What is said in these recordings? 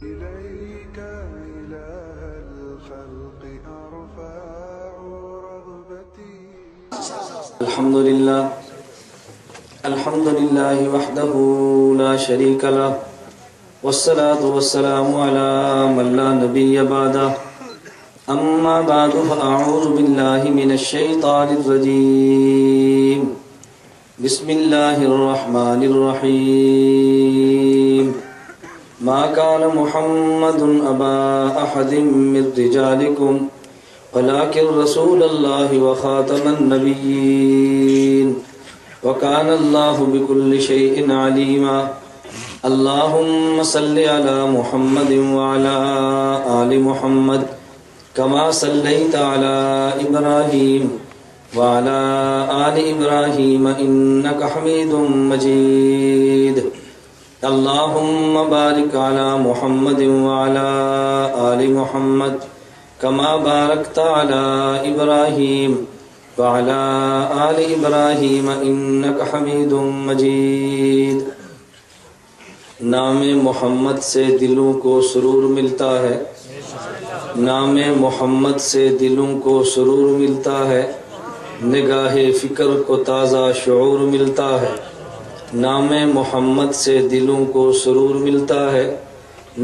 إليك إله الخلق أرفع رغبتي. الحمد لله وحده لا شريك له والصلاة والسلام على من لا نبي بعده أما بعد فأعوذ بالله من الشيطان الرجيم بسم الله الرحمن الرحيم ما كان محمد أبا أحد من رجالكم ولكن رسول الله وخاتم النبيين وكان الله بكل شيء عليما اللهم صل على محمد وعلى آل محمد كما صليت على إبراهيم وعلى آل إبراهيم إنك حميد مجيد اللهم بارك على محمد وعلى آل محمد كما باركت على إبراهيم وعلى آل إبراهيم إنك حميد مجيد نام محمد سے دلوں کو سرور ملتا ہے، نام محمد سے دلوں کو سرور ملتا ہے، نگاہ فکر کو تازہ شعور ملتا ہے، نام محمد سے دلوں کو سرور ملتا ہے،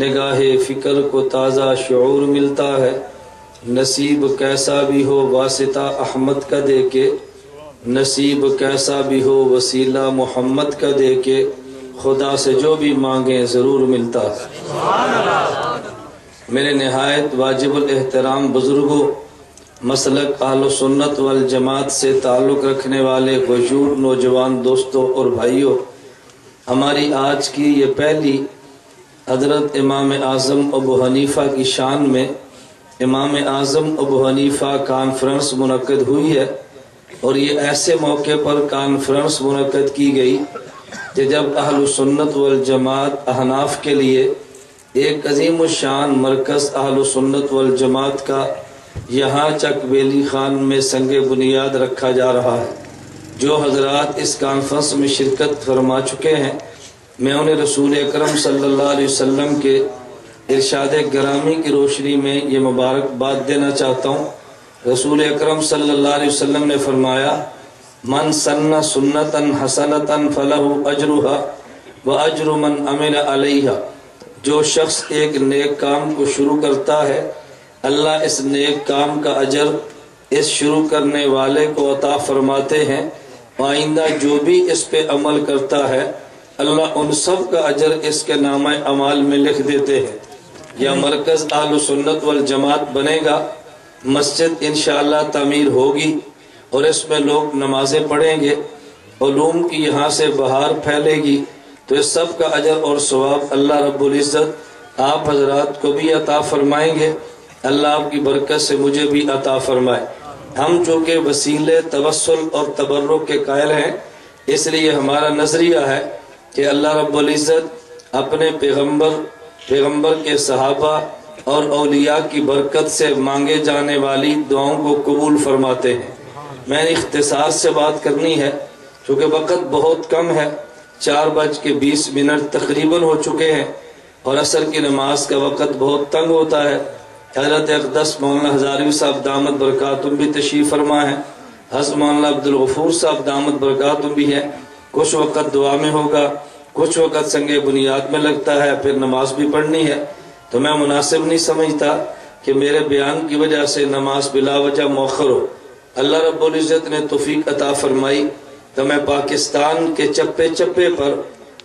نگاہ فکر کو تازہ شعور ملتا ہے، نصیب کیسا بھی ہو واسطہ احمد کا دے کے، نصیب کیسا بھی ہو وسیلہ محمد کا دے کے، خدا سے جو بھی مانگیں ضرور ملتا ہے۔ میرے نہایت واجب الاحترام بزرگوں، مسلک اہل سنت والجماعت سے تعلق رکھنے والے غیور نوجوان دوستوں اور بھائیوں، ہماری آج کی یہ پہلی حضرت امام اعظم ابو حنیفہ کی شان میں امام اعظم ابو حنیفہ کانفرنس منعقد ہوئی ہے، اور یہ ایسے موقع پر کانفرنس منعقد کی گئی کہ جب اہل سنت والجماعت احناف کے لیے ایک عظیم الشان مرکز اہل سنت والجماعت کا یہاں چک بیلی خان میں سنگ بنیاد رکھا جا رہا ہے۔ جو حضرات اس کانفرنس میں شرکت فرما چکے ہیں، میں انہیں رسول اکرم صلی اللہ علیہ وسلم کے ارشاد گرامی کی روشنی میں یہ مبارکباد دینا چاہتا ہوں۔ رسول اکرم صلی اللہ علیہ وسلم نے فرمایا، من سن سنتا حسنتا فلہ اجرها واجر من عمل علیہا، جو شخص ایک نیک کام کو شروع کرتا ہے، اللہ اس نیک کام کا اجر اس شروع کرنے والے کو عطا فرماتے ہیں، آئندہ جو بھی اس پہ عمل کرتا ہے اللہ ان سب کا اجر اس کے نامہ اعمال میں لکھ دیتے ہیں۔ یہ مرکز اہل سنت والجماعت بنے گا، مسجد انشاءاللہ تعمیر ہوگی اور اس میں لوگ نمازیں پڑھیں گے، علوم کی یہاں سے بہار پھیلے گی، تو اس سب کا اجر اور ثواب اللہ رب العزت آپ حضرات کو بھی عطا فرمائیں گے۔ اللہ آپ کی برکت سے مجھے بھی عطا فرمائے۔ ہم چونکہ وسیلے توسل اور تبرک کے قائل ہیں، اس لیے ہمارا نظریہ ہے کہ اللہ رب العزت اپنے پیغمبر کے صحابہ اور اولیاء کی برکت سے مانگے جانے والی دعاؤں کو قبول فرماتے ہیں۔ میں نے اختصار سے بات کرنی ہے چونکہ وقت بہت کم ہے، 4:20 تقریباً ہو چکے ہیں، اور عصر کی نماز کا وقت بہت تنگ ہوتا ہے۔ حضرت اقدس مولانا ہزاروی صاحب دامت برکاتہم بھی تشریف فرما ہیں، حضرت مولانا عبدالغفور صاحب دامت برکاتہم بھی ہیں۔ کچھ وقت دعا میں ہوگا، کچھ وقت سنگ بنیاد میں لگتا ہے، پھر نماز بھی پڑھنی ہے، تو میں مناسب نہیں سمجھتا کہ میرے بیان کی وجہ سے نماز بلا وجہ مؤخر ہو۔ اللہ رب العزت نے توفیق عطا فرمائی تو میں پاکستان کے چپے چپے پر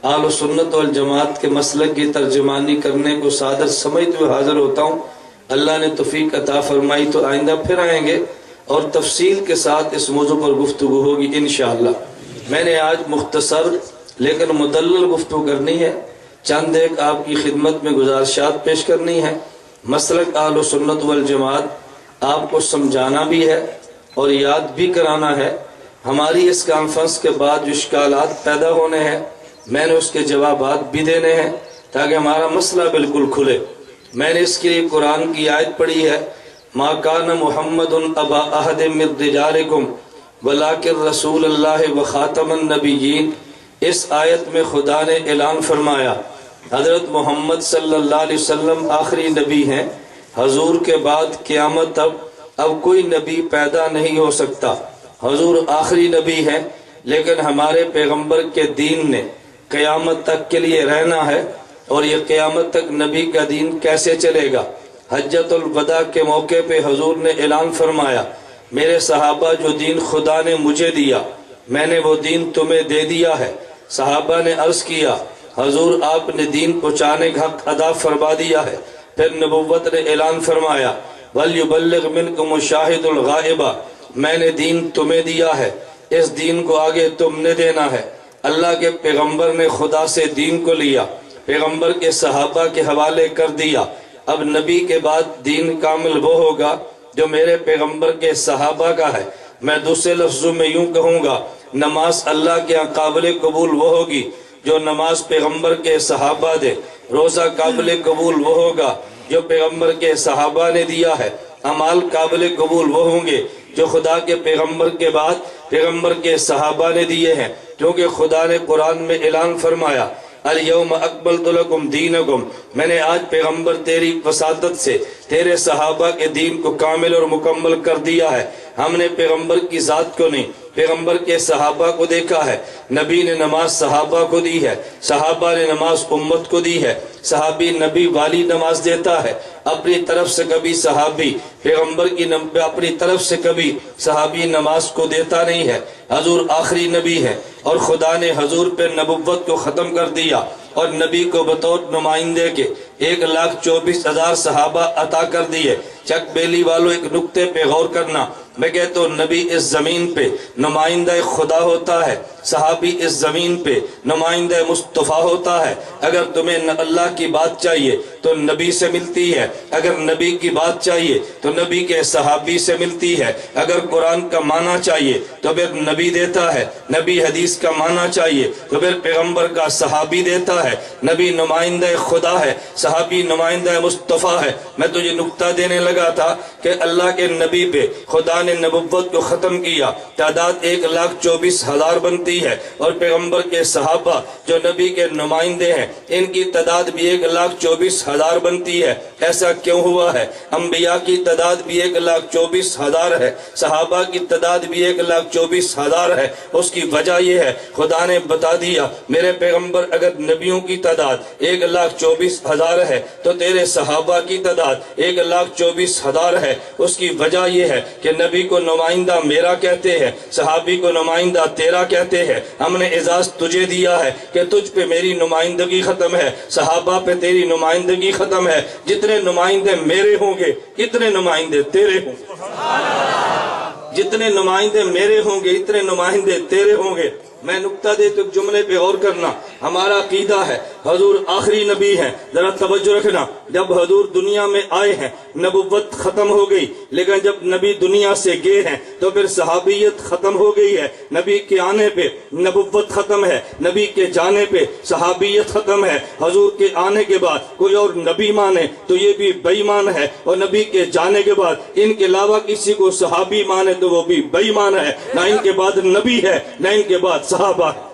اہل سنت والجماعت کے مسلک کی ترجمانی کرنے کو صادر سمجھتے ہوئے حاضر ہوتا ہوں۔ اللہ نے توفیق عطا فرمائی تو آئندہ پھر آئیں گے اور تفصیل کے ساتھ اس موضوع پر گفتگو ہوگی انشاءاللہ۔ میں نے آج مختصر لیکن مدلل گفتگو کرنی ہے، چند ایک آپ کی خدمت میں گزارشات پیش کرنی ہے۔ مسلک اہل سنت والجماعت آپ کو سمجھانا بھی ہے اور یاد بھی کرانا ہے۔ ہماری اس کانفرنس کے بعد جو اشکالات پیدا ہونے ہیں میں نے اس کے جوابات بھی دینے ہیں تاکہ ہمارا مسئلہ بالکل کھلے۔ میں نے اس کے لیے قرآن کی آیت پڑھی ہے، ما کان محمد ابا احد من رجالکم ولکن رسول اللہ و خاتم النبیین۔ اس آیت میں خدا نے اعلان فرمایا حضرت محمد صلی اللہ علیہ وسلم آخری نبی ہیں، حضور کے بعد قیامت اب کوئی نبی پیدا نہیں ہو سکتا، حضور آخری نبی ہیں، لیکن ہمارے پیغمبر کے دین نے قیامت تک کے لیے رہنا ہے، اور یہ قیامت تک نبی کا دین کیسے چلے گا؟ حجۃ الوداع کے موقع پہ حضور نے اعلان فرمایا، میرے صحابہ جو دین خدا نے مجھے دیا میں نے وہ دین تمہیں دے دیا ہے۔ صحابہ نے عرض کیا حضور آپ نے دین پہنچانے کا حق ادا فرما دیا ہے۔ پھر نبوت نے اعلان فرمایا وَلْيُبَلِّغْ مِنْكُمُ الشَّاهِدُ الْغَائِبَ، میں نے دین تمہیں دیا ہے، اس دین کو آگے تم نے دینا ہے۔ اللہ کے پیغمبر نے خدا سے دین کو لیا، پیغمبر کے صحابہ کے حوالے کر دیا۔ اب نبی کے بعد دین کامل وہ ہوگا جو میرے پیغمبر کے صحابہ کا ہے۔ میں دوسرے لفظوں میں یوں کہوں گا، نماز اللہ کے ہاں قابل قبول وہ ہوگی جو نماز پیغمبر کے صحابہ دے، روزہ قابل قبول وہ ہوگا جو پیغمبر کے صحابہ نے دیا ہے، اعمال قابل قبول وہ ہوں گے جو خدا کے پیغمبر کے بعد پیغمبر کے صحابہ نے دیے ہیں، کیونکہ خدا نے قرآن میں اعلان فرمایا الیوم اکملت لکم دینکم، میں نے آج پیغمبر تیری وساطت سے تیرے صحابہ کے دین کو کامل اور مکمل کر دیا ہے۔ ہم نے پیغمبر کی ذات کو نہیں، پیغمبر کے صحابہ کو دیکھا ہے۔ نبی نے نماز صحابہ کو دی ہے، صحابہ نے نماز امت کو دی ہے۔ صحابی نبی والی نماز دیتا ہے، اپنی طرف سے کبھی صحابی پیغمبر کی اپنی طرف سے کبھی صحابی نماز کو دیتا نہیں ہے۔ حضور آخری نبی ہے اور خدا نے حضور پہ نبوت کو ختم کر دیا اور نبی کو بطور نمائندے کے 1,24,000 صحابہ عطا کر دیے۔ چک بیلی والوں ایک نقطے پہ غور کرنا، میں کہتا ہوں نبی اس زمین پہ نمائندہ خدا ہوتا ہے، صحابی اس زمین پہ نمائندہ مصطفیٰ ہوتا ہے۔ اگر تمہیں اللہ کی بات چاہیے تو نبی سے ملتی ہے، اگر نبی کی بات چاہیے تو نبی کے صحابی سے ملتی ہے، اگر قرآن کا معنی چاہیے تو پھر نبی دیتا ہے، نبی حدیث کا معنی چاہیے تو پھر پیغمبر کا صحابی دیتا ہے۔ نبی نمائندہ خدا ہے، صحابی نمائندہ مصطفیٰ ہے۔ میں تجھے نقطہ دینے لگا تھا کہ اللہ کے نبی پہ خدا نے نبوت کو ختم کیا، تعداد 1,24,000 بنتی ہے، اور پیغمبر کے صحابہ جو نبی کے نمائندے ہیں ان کی تعداد بھی 1,24,000 بنتی ہے۔ ایسا کیوں ہوا ہے؟ انبیاء کی تعداد بھی 1,24,000 ہے، صحابہ کی تعداد بھی 1,24,000 ہے۔ اس کی وجہ یہ ہے خدا نے بتا دیا میرے پیغمبر اگر نبیوں کی تعداد 1,24,000 ہے تو تیرے صحابہ کی تعداد 1,24,000 ہے۔ اس کی وجہ یہ ہے کہ نبی کو نمائندہ میرا کہتے ہیں، صحابی کو نمائندہ تیرا کہتے ہیں۔ ہم نے اعزاز تجھے دیا ہے کہ تجھ پہ میری نمائندگی ختم ہے، صحابہ پہ تیری نمائندگی ختم ہے۔ جتنے نمائندے میرے ہوں گے اتنے نمائندے تیرے ہوں گے، جتنے نمائندے میرے ہوں گے اتنے نمائندے تیرے ہوں گے۔ میں نقطہ دے تو جملے پہ غور کرنا، ہمارا عقیدہ ہے حضور آخری نبی ہے۔ ذرا توجہ رکھنا، جب حضور دنیا میں آئے ہیں نبوت ختم ہو گئی، لیکن جب نبی دنیا سے گئے ہیں تو پھر صحابیت ختم ہو گئی ہے۔ نبی کے آنے پہ نبوت ختم ہے، نبی کے جانے پہ صحابیت ختم ہے۔ حضور کے آنے کے بعد کوئی اور نبی مانے تو یہ بھی بے ایمان ہے، اور نبی کے جانے کے بعد ان کے علاوہ کسی کو صحابی مانے تو وہ بھی بے ایمان ہے۔ نہ ان کے بعد نبی ہے نہ ان کے بعد صحابہ ہے۔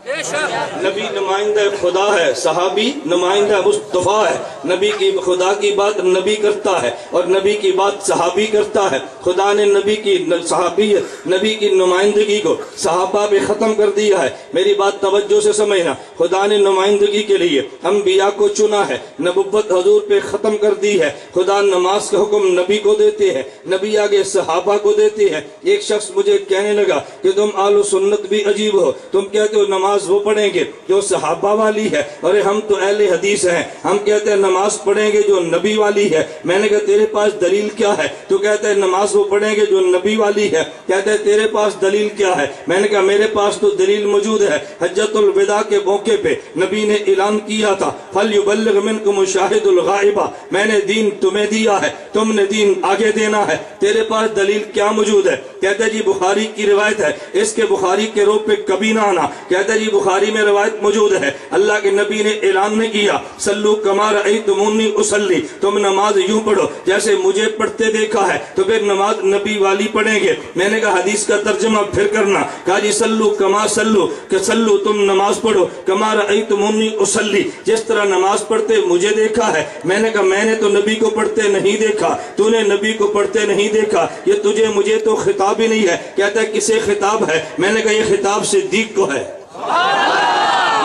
نبی نمائندہ خدا ہے، صحابی نمائندہ مصطفیٰ ہے۔ نبی کی خدا کی بات نبی کرتا ہے اور نبی کی بات صحابی کرتا ہے۔ خدا نے نبی کی صحابیت، نبی کی نمائندگی کو صحابہ پہ ختم کر دیا ہے۔ میری بات توجہ سے سمجھنا، خدا نے نمائندگی کے لیے انبیاء کو چنا ہے، نبوت حضور پہ ختم کر دی ہے۔ خدا نماز کا حکم نبی کو دیتے ہیں، نبی آگے صحابہ کو دیتے ہیں۔ ایک شخص مجھے کہنے لگا کہ تم اہل سنت بھی عجیب ہو، تم کہتے ہو نماز وہ پڑھیں گے جو صحابہ والی ہے، اور ہم تو اہل حدیث ہیں، ہم کہتے ہیں نماز پڑھیں گے جو نبی والی ہے۔ میں نے کہا تیرے پاس دلیل کیا ہے؟ تو کہتا ہے نماز وہ پڑھیں گے جو نبی والی ہے۔ کہتا ہے تیرے پاس دلیل کیا ہے؟ میں نے کہا میرے پاس تو دلیل موجود ہے۔ حجۃ الوداع کے موقع پہ نبی نے اعلان کیا تھا فَلْيُبَلِّغْ مِنْكُمُ الشَّاهِدُ الْغَائِبَ، میں نے دین تمہیں دیا ہے، تم نے دین آگے دینا ہے۔ تیرے پاس دلیل کیا موجود ہے؟ کہتا ہے جی بخاری کی روایت ہے، اس کے بخاری کے روپ پہ کبھی نہ آنا۔ کہتا ہے جی صحیح بخاری میں روایت موجود ہے، اللہ کے نبی نے اعلان نہیں کیا سلو کما رأیتمونی اصلی، تم نماز یوں پڑھو جیسے مجھے پڑھتے دیکھا ہے، تو پھر نماز نبی والی پڑھیں گے۔ میں نے کہا حدیث کا ترجمہ پھر کرنا، کہا جی سلو کما سلو، کہ سلو تم نماز پڑھو کما رأیتمونی اصلی، جس طرح نماز پڑھتے مجھے دیکھا ہے۔ میں نے کہا میں نے تو نبی کو پڑھتے نہیں دیکھا، تو نے نبی کو پڑھتے نہیں دیکھا، یہ تجھے مجھے تو خطاب ہی نہیں ہے۔ کہتا ہے کسے خطاب ہے؟ میں نے کہا یہ خطاب صدیق کو ہے،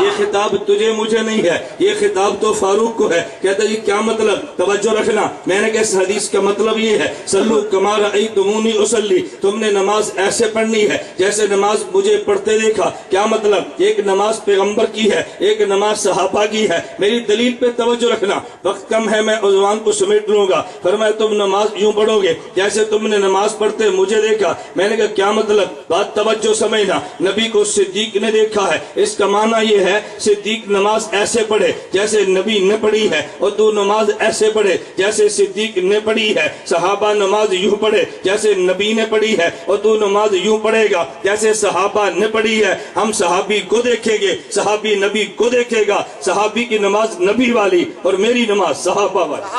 یہ خطاب تجھے مجھے نہیں ہے، یہ خطاب تو فاروق کو ہے۔ کہتا ہے یہ کیا مطلب؟ توجہ رکھنا، میں نے کہا اس حدیث کا مطلب یہ ہے سلو کما رأیتمونی اصلی، تم نے نماز ایسے پڑھنی ہے جیسے نماز مجھے پڑھتے دیکھا۔ کیا مطلب؟ ایک نماز پیغمبر کی ہے، ایک نماز صحابہ کی ہے۔ میری دلیل پہ توجہ رکھنا، وقت کم ہے، میں عنوان کو سمیٹ لوں گا۔ فرمایا تم نماز یوں پڑھو گے جیسے تم نے نماز پڑھتے مجھے دیکھا۔ میں نے کہا کیا مطلب؟ بات توجہ سمجھنا، نبی کو صدیق نے دیکھا ہے، اس کا معنی یہ ہے صدیق نماز ایسے پڑھے جیسے نبی نے پڑھی ہے، اور تو نماز ایسے پڑھے جیسے صدیق نے پڑھی ہے۔ صحابہ نماز یوں پڑھے جیسے نبی نے پڑھی ہے، اور تو نماز یوں پڑھے گا جیسے صحابہ نے پڑھی ہے۔ ہم صحابی کو دیکھیں گے، صحابی نبی کو دیکھے گا۔ صحابی کی نماز نبی والی اور میری نماز صحابہ والی۔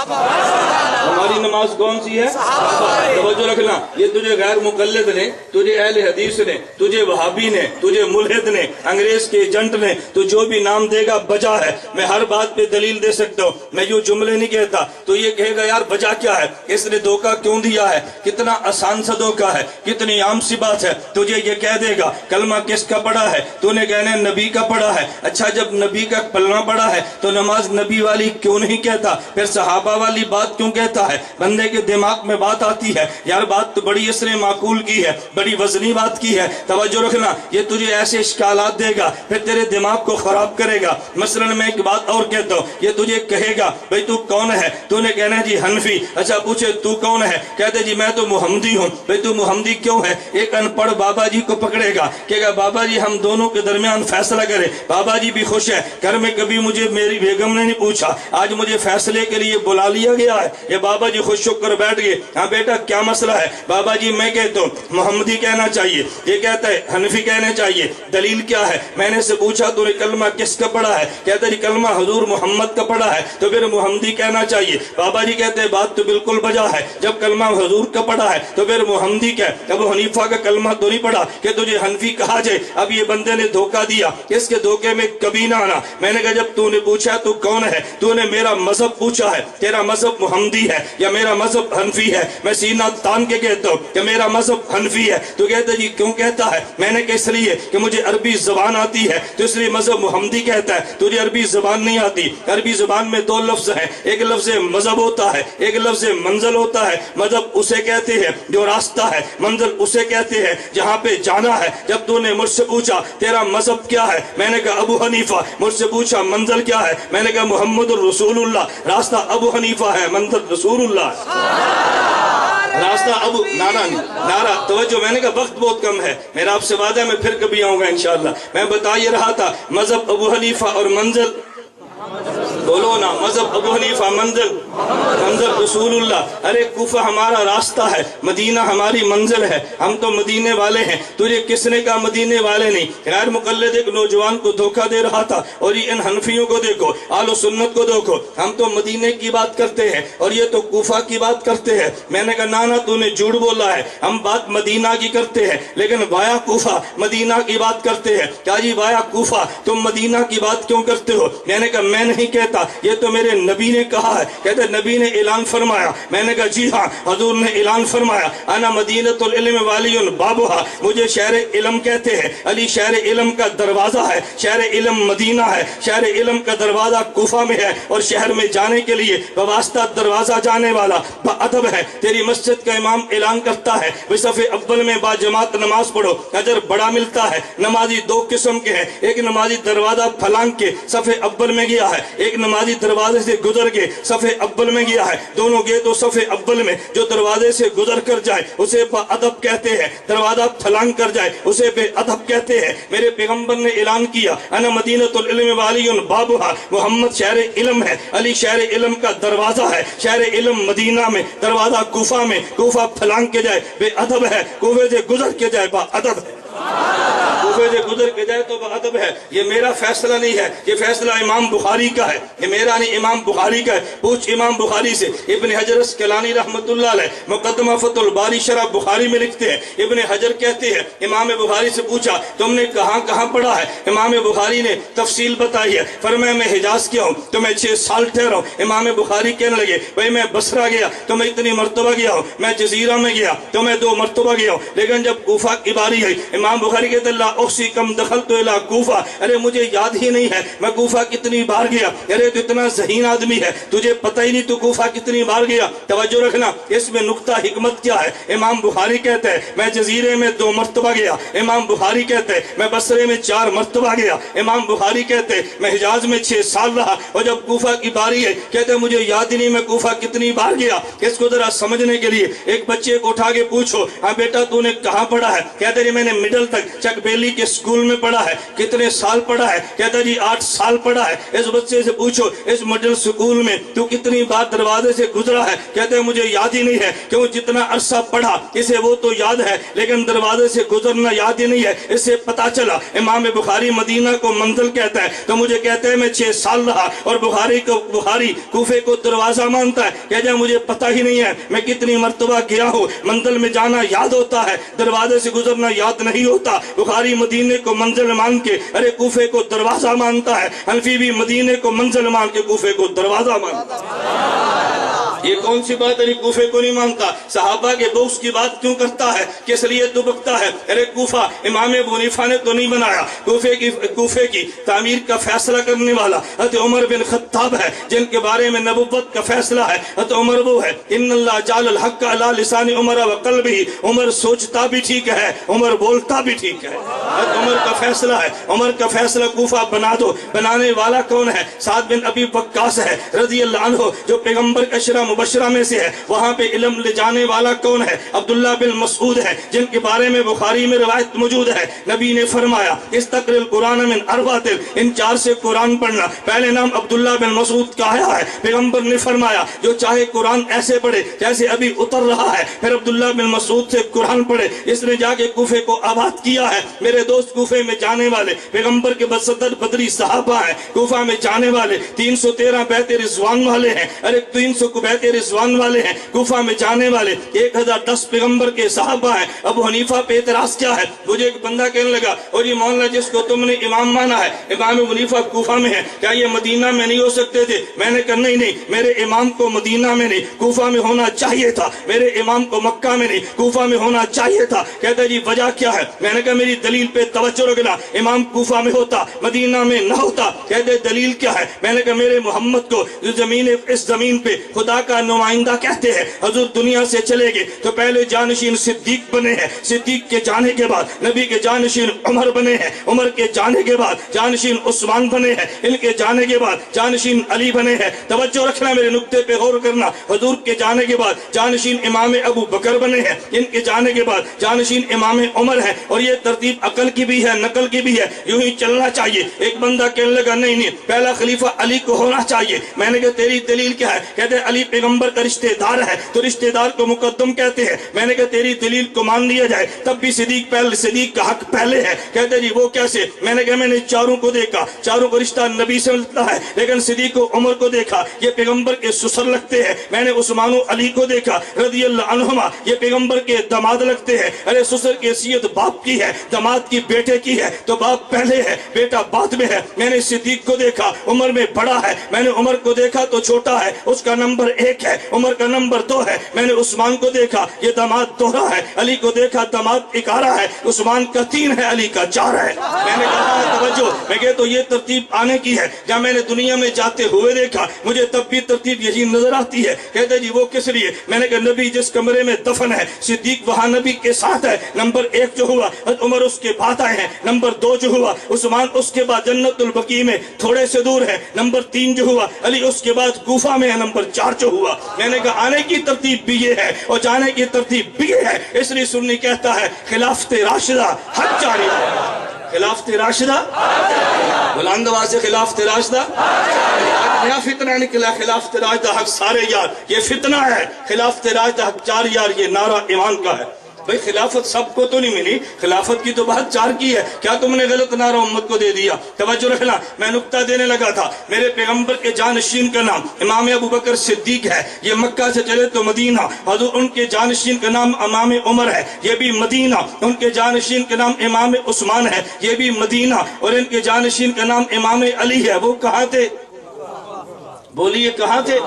ہماری نماز کون سی ہے؟ توجہ رکھنا، یہ تجھے غیر مقلد نے، تجھے اہل حدیث نے، تجھے وہابی نے، تجھے ملحد نے، انگریز کے ایجنٹ نے، تو جو بھی نام دے گا بجا ہے۔ میں ہر بات پہ دلیل دے سکتا ہوں، میں یوں جملے نہیں کہتا تو یہ کہے گا یار بجا کیا ہے، اس نے دھوکہ کیوں دیا ہے، کتنا آسان سا دھوکہ ہے، کتنی عام سی بات ہے۔ تجھے یہ کہہ دے گا کلمہ کس کا پڑھا ہے، تو نے کہنا نبی کا پڑھا ہے۔ اچھا جب نبی کا کلمہ پڑھا ہے تو نماز نبی والی کیوں نہیں کہتا، پھر صحابہ والی بات کیوں کہتا ہے؟ بندے کے دماغ میں بات آتی ہے یار بات تو بڑی اس نے معقول کی ہے، بڑی وزنی بات کی ہے۔ توجہ رکھنا، یہ تجھے ایسے اشکالات دے گا پھر تیرے دماغ کو خراب کرے گا۔ مثلا میں ایک بات اور کہتا ہوں، یہ تجھے کہے گا بھئی تو کون ہے، تو نے کہنا جی حنفی۔ اچھا پوچھے تو کون ہے، کہتے جی میں تو محمدی ہوں۔ بھئی تو محمدی کیوں ہے؟ ایک ان پڑھ بابا جی کو پکڑے گا، کہے گا بابا جی ہم دونوں کے درمیان فیصلہ کرے۔ بابا جی بھی خوش ہے، گھر میں کبھی مجھے میری بیگم نے نہیں پوچھا، آج مجھے فیصلے کے لیے بلا لیا گیا ہے۔ یہ بابا جی خوش ہو کر بیٹھ گئے، ہاں بیٹا کیا مسئلہ ہے؟ بابا جی میں کہتا ہوں محمدی کہنا چاہیے، یہ کہتا ہے حنفی کہنا چاہیے، دلیل کیا ہے؟ میں نے سے پوچھا تو نے کلمہ کس کا پڑھا ہے؟ کہتا جی کلمہ حضور محمد کا پڑھا ہے، تو پھر محمدی کہنا چاہیے۔ بابا جی کہتے ہیں بات تو بالکل بجا ہے، جب کلمہ حضور کا پڑھا ہے تو پھر محمدی کیا؟ ابو حنیفہ کا کلمہ تو نہیں پڑھا کہ تجھے حنفی کہا جائے۔ اب یہ بندے نے دھوکہ دیا، اس کے دھوکے میں کبھی نہ آنا۔ میں نے کہا جب تو نے پوچھا تو کون ہے، تو نے میرا مذہب پوچھا ہے، تیرا مذہب محمدی ہے یا میرا مذہب حنفی ہے؟ میں سینہ تان کے کہتا ہوں کہ میرا مذہب حنفی ہے۔ تو کہتا جی کیوں کہتا ہے؟ میں نے کہا اس لیے کہ مجھے عربی زبان آتی ہے تو اس لیے مذہب محمدی کہتا ہے۔ تجھے عربی زبان نہیں آتی، عربی زبان میں دو لفظ ہیں، ایک لفظ مذہب ہوتا ہے، ایک لفظ منزل ہوتا ہے۔ مذہب اسے کہتے ہیں جو راستہ ہے، منزل اسے کہتے ہیں جہاں پہ جانا ہے۔ جب تو نے مجھ سے پوچھا تیرا مذہب کیا ہے، میں نے کہا ابو حنیفہ۔ مجھ سے پوچھا منزل کیا ہے، میں نے کہا محمد الرسول اللہ۔ راستہ ابو حنیفہ ہے، منزل رسول اللہ۔ راستہ ابو نارا توجہ، میں نے کہا وقت بہت کم ہے، میرا آپ سے وعدہ ہے میں پھر کبھی آؤں گا انشاءاللہ۔ میں بتا یہ رہا تھا مذہب ابو حنیفہ اور منزل بولو نا، مذہب ابو حنیفہ منزل رسول اللہ۔ ارے کوفہ ہمارا راستہ ہے، مدینہ ہماری منزل ہے، ہم تو مدینے والے ہیں۔ تجھے کس نے کہا مدینے والے نہیں؟ غیر مقلد ایک نوجوان کو دھوکہ دے رہا تھا، اور یہ ان حنفیوں کو دیکھو، اہل و سنت کو دیکھو، ہم تو مدینے کی بات کرتے ہیں اور یہ تو کوفہ کی بات کرتے ہیں۔ میں نے کہا نانا تو نے جھوٹ بولا ہے، ہم بات مدینہ کی کرتے ہیں لیکن وایا کوفہ مدینہ کی بات کرتے ہیں۔ کیا جی وایا کوفہ تم مدینہ کی بات کیوں کرتے ہو؟ میں نے کہا میں نہیں کہتا، یہ تو میرے نبی نے کہا ہے۔ کہتے نبی نے اعلان فرمایا۔ میں نے کہا جی ہاں حضور نے اعلان فرمایا، انا مدینۃ العلم والی بابھا، مجھے شہر علم کہتے ہیں، علی شہر علم کا دروازہ ہے، شہر علم مدینہ ہے، شہر علم کا دروازہ کوفہ میں ہے، اور شہر میں جانے کے لیے بواسطہ دروازہ جانے والا باادب ہے۔ تیری مسجد کا امام اعلان کرتا ہے صف اول میں با جماعت نماز پڑھو، اجر بڑا ملتا ہے۔ نمازی دو قسم کے ہیں، ایک نمازی دروازہ پھلانگ کے صف اول میں گیا ہے، ایک نمازی دروازے سے گزر کے صف اول میں گیا ہے۔ دونوں گئے تو صف اول میں، جو دروازے سے گزر کر جائے اسے با ادب کہتے ہیں، دروازہ پھلانگ کر جائے اسے بے ادب کہتے ہیں۔ میرے پیغمبر نے اعلان کیا انا مدینۃ العلم والی بابھا، محمد شہر علم ہے، علی شہر علم کا دروازہ ہے، شہر علم مدینہ میں، دروازہ کوفہ میں، کوفہ پھلانگ کے جائے بے ادب ہے، کوفے سے گزر کے جائے با ادب ہے۔ کوفے سے گزر کے جائے تو ادب ہے. یہ میرا فیصلہ نہیں ہے, یہ فیصلہ امام بخاری کا ہے, یہ میرا نہیں امام بخاری کا ہے. پوچھ امام بخاری سے. ابن حجر اسقلانی رحمۃ اللہ علیہ مقدمہ فتح الباری شرح بخاری میں لکھتے ہیں, ابن حجر کہتے ہیں امام بخاری سے پوچھا تم نے کہاں کہاں پڑھا ہے؟ امام بخاری نے تفصیل بتائی ہے. فرمایا میں حجاز کیا ہوں تو میں 6 سال ٹھہرا ہوں. امام بخاری کہنے لگے بھائی میں بصرہ گیا تو میں اتنی مرتبہ گیا ہوں, میں جزیرہ میں گیا تو میں 2 مرتبہ گیا ہوں, لیکن جب کوفہ کی باری آئی امام بخاری کہتے اللہ احصی کم دخلت الی کوفہ, ارے مجھے یاد ہی نہیں ہے میں کوفہ کتنی بار گیا. ارے تو اتنا ذہین آدمی ہے, تجھے پتہ ہی نہیں تو کوفہ کتنی بار گیا. توجہ رکھنا اس میں نقطہ حکمت کیا ہے. امام بخاری کہتے ہیں میں جزیرے میں 2 مرتبہ گیا. امام بخاری کہتے ہیں میں بصرے میں 4 مرتبہ گیا. امام بخاری کہتے ہیں میں حجاز میں 6 سال رہا, اور جب کوفہ کی باری ہے کہتے ہیں مجھے یاد ہی نہیں میں کوفہ کتنی بار گیا. اس کو ذرا سمجھنے کے لیے ایک بچے کو اٹھا کے پوچھو ہاں بیٹا تو نے کہاں پڑھا ہے؟ کہتے جی میں نے مڈل تک چک بیلی کے اسکول میں پڑھا ہے. کتنے سال پڑھا ہے؟ کہتا جی 8 سال پڑھا ہے. اس بچے سے پوچھو اس مڈل اسکول میں تو کتنی بار دروازے سے گزرا ہے؟ کہتے ہیں مجھے یاد ہی نہیں ہے. کیوں جتنا عرصہ پڑھا اسے وہ تو یاد ہے لیکن دروازے سے گزرنا یاد ہی نہیں ہے. اس سے پتا چلا امام بخاری مدینہ کو منزل کہتا ہے تو مجھے کہتے ہیں میں 6 سال رہا, اور بخاری کوفے کو دروازہ مانتا ہے. کہتا ہے مجھے پتہ ہی نہیں ہے میں کتنی مرتبہ گیا ہوں. منزل میں جانا یاد ہوتا ہے, دروازے سے گزرنا یاد نہیں ہوتا. بخاری مدینے کو منزل مان کے ارے کوفے کو دروازہ مانتا ہے. حنفی بھی مدینے کو منزل مان کے کوفے کو دروازہ مانتا ہے. یہ کون سی بات ہے کوفے کو نہیں مانتا؟ صحابہ کے بغض کی بات کیوں کرتا ہے, کس لیے دبکتا ہے؟ ارے کوفہ امام ابو حنیفہ نے تو نہیں بنایا. کوفے کی تعمیر کا فیصلہ کرنے والا حضرت عمر بن خطاب ہے, جن کے بارے میں نبوت کا فیصلہ ہے. حضرت عمر وہ ہے ان اللہ جعل الحق علی لسان عمر وقلبہ, عمر سوچتا بھی ٹھیک ہے, عمر بولتا بھی ٹھیک ہے. حضرت عمر کا فیصلہ ہے, عمر کا فیصلہ کوفہ بنا دو. بنانے والا کون ہے؟ سعد بن ابی وقاص ہے رضی اللہ عنہ, جو پیغمبر کا عشرہ مبشرہ میں سے ہے. وہاں پہ علم لے جانے والا کون ہے؟ عبداللہ بن مسعود ہے, جن کے بارے میں بخاری میں روایت موجود ہے. نبی نے فرمایا استقر القرآن من اربعۃ, ان 4 سے قرآن پڑھنا. پہلے نام عبداللہ بن مسعود کا آیا ہے. پیغمبر نے فرمایا جو چاہے قرآن ایسے پڑھے جیسے ابھی اتر رہا ہے. پھر عبداللہ بن مسعود سے قرآن پڑھے. اس نے جا کے کوفے کو آباد کیا ہے. میرے دوست کوفے میں جانے والے پیغمبر کے بصدر بدری صحابہ ہیں. کوفہ میں جانے والے 313 بیعت رضوان والے ہیں. ارے 300 بیعت رضوان والے ہیں. کوفہ میں جانے والے 1010 پیغمبر کے صحابہ ہیں. ابو حنیفہ پہ اعتراض کیا ہے؟ مجھے ایک بندہ کہنے لگا اور یہ مولانا جس کو تم نے امام مانا ہے امام ابو حنیفہ کوفہ میں ہے, کیا یہ مدینہ میں نہیں ہو سکتے تھے؟ میں نے کہا نہیں, میرے امام کو مدینہ میں نہیں کوفہ میں ہونا چاہیے تھا. میرے امام کو مکہ میں نہیں کوفہ میں ہونا چاہیے تھا. کہتا جی وجہ کیا ہے؟ میں نے کہا میری دلیل پہ توجہ رکھنا, امام کوفہ میں ہوتا مدینہ میں نہ ہوتا. کہتے دلیل کیا ہے؟ میں نے کہا میرے محمد کو اس زمین پہ خدا کا نمائندہ کہتے ہیں. حضور دنیا سے چلے گئے تو پہلے جانشین صدیق بنے ہیں, صدیق کے جانے کے بعد نبی کے جانشین عمر بنے ہیں, عمر کے جانے کے بعد جانشین عثمان بنے ہیں, ان کے جانے کے بعد جانشین علی بنے ہیں. توجہ رکھنا, میرے نقطے پہ غور کرنا. حضور کے جانے کے بعد جانشین امام ابو بکر بنے ہیں, ان کے جانے کے بعد جانشین امام عمر ہیں. اور یہ ترتیب عقل کی بھی ہے نقل کی بھی ہے, یوں ہی چلنا چاہیے. ایک بندہ کہنے لگا نہیں پہلا خلیفہ علی کو ہونا چاہیے. میں نے کہا تیری دلیل کیا ہے؟ کہتے علی پیغمبر کا رشتہ دار ہے تو رشتہ دار کو مقدم کہتے ہیں. میں نے کہا تیری دلیل کو مان لیا جائے تب بھی صدیق کا حق پہلے ہے. کہتے جی وہ کیسے؟ میں نے کہا میں نے چاروں کو دیکھا, چاروں کو رشتہ نبی سے ملتا ہے, لیکن صدیق و عمر کو دیکھا یہ پیغمبر کے سسر لگتے ہیں. میں نے عثمان و علی کو دیکھا رضی اللہ عنہما, یہ پیغمبر کے داماد لگتے ہیں. ارے سسر کی حیثیت باپ کی ہے, داماد کی بیٹے کی ہے, تو باپ پہلے ہے بیٹا بعد میں ہے. میں نے صدیق کو دیکھا عمر میں بڑا ہے, میں نے عمر کو دیکھا تو چھوٹا ہے, اس کا نمبر 1 ہے, عمر کا نمبر 2 ہے. میں نے عثمان کو دیکھا یہ داماد دوہرا ہے, علی کو دیکھا داماد 11 ہے, عثمان کا 3 ہے, علی کا 4 ہے. میں نے کہا توجہ, میں کہ تو یہ ترتیب آنے کی ہے. جب میں نے دنیا میں جاتے ہوئے دیکھا مجھے تب بھی ترتیب یہی نظر آتی ہے. کہتے جی وہ کس لیے؟ میں نے کہا نبی جس کمرے میں دفن ہے صدیق وہاں نبی کے ساتھ ہے. نمبر 1 جو ہوا عمر اس کے بعد آئے ہیں. نمبر 2 جو ہوا عثمان اس کے بعد جنت البقیع میں تھوڑے سے دور ہے. نمبر 3 جو ہوا علی اس کے بعد کوفہ میں ہے. نمبر 4 جو ہوا, میں نے کہا آنے کی ترتیب بھی یہ ہے اور جانے کی ترتیب بھی یہ ہے. اس لیے سنی کہتا ہے خلافت راشدہ حق جاری ہے. خلافت راشدہ بلند آواز سے خلافت راشدہ. نیا فتنہ نکلا خلافت راشدہ حق سارے یار, یہ فتنہ ہے. خلافت راشدہ حق 4 یار, یہ نعرہ ایمان کا ہے. بھئی خلافت سب کو تو نہیں ملی، خلافت کی تو بات 4 کی ہے، کیا تم نے غلط نعرہ امت کو دے دیا؟ توجہ رکھنا، میں نکتہ دینے لگا تھا، میرے پیغمبر کے جانشین کا نام امام ابو بکر صدیق ہے، یہ مکہ سے چلے تو مدینہ، حضور ان کے جانشین کا نام امام عمر ہے، یہ بھی مدینہ، ان کے جانشین کا نام امام عثمان ہے، یہ بھی مدینہ، اور ان کے جانشین کا نام امام علی ہے، وہ کہاں تھے؟ بولیے کہاں تھے؟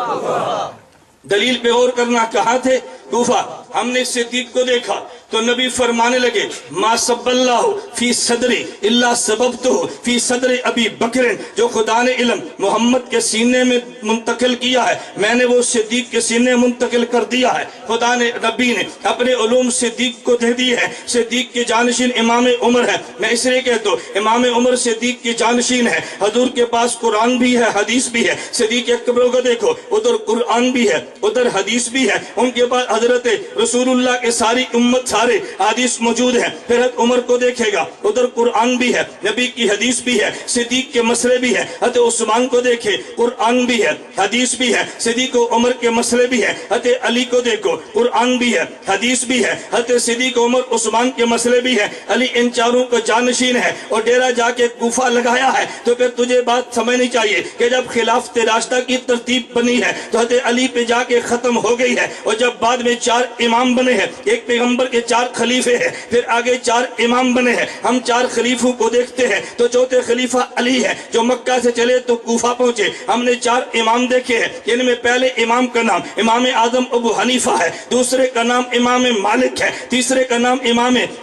دلیل پہ غور کرنا، کہاں تھے؟ کوفہ۔ ہم نے صدیق کو دیکھا تو نبی فرمانے لگے ما سب اللہ فی صدری اللہ سببتو فی صدر ابی بکر، جو خدا نے علم محمد کے سینے میں منتقل کیا ہے میں نے وہ صدیق کے سینے منتقل کر دیا ہے۔ خدا نے، نبی نے اپنے علوم صدیق کو دے دی ہے۔ صدیق کے جانشین امام عمر ہے، میں اس لیے کہتا ہوں امام عمر صدیق کے جانشین ہے، حضور کے پاس قرآن بھی ہے، حدیث بھی ہے۔ صدیق اکبر کو دیکھو، ادھر قرآن بھی ہے، ادھر حدیث بھی ہے، ان کے پاس حضرت رسول اللہ کے ساری امت سارے حدیث موجود ہیں۔ پھر حضرت عمر کو دیکھے گا، ادھر قرآن بھی ہے، نبی کی حدیث بھی ہے، صدیق کے مسئلے بھی ہے۔ حضرت عثمان کو دیکھے، قرآن بھی ہے، حدیث بھی ہے، صدیق و عمر کے مسئلے بھی ہے۔ حضرت علی کو دیکھو، قرآن بھی ہے، حدیث بھی ہے، حضرت صدیق عمر عثمان کے مسئلے بھی ہے۔ علی ان چاروں کا جانشین ہے اور ڈیرہ جا کے کوفہ لگایا ہے۔ تو پھر تجھے بات سمجھنی چاہیے کہ جب خلافت راشدہ کی ترتیب بنی ہے تو حضرت علی پہ جا کے ختم ہو گئی ہے، اور جب بعد میں 4 امام بنے ہیں، ایک پیغمبر کے 4 خلیفے ہیں، پھر آگے 4 امام بنے ہیں۔ ہم 4 خلیفوں کو دیکھتے ہیں تو چوتھے خلیفہ علی ہے جو مکہ سے چلے تو کوفہ پہنچے۔ ہم نے 4 امام دیکھے ہیں، ان میں پہلے امام کا نام امام اعظم ابو حنیفہ ہے، دوسرے کا نام امام مالک ہے، تیسرے کا نام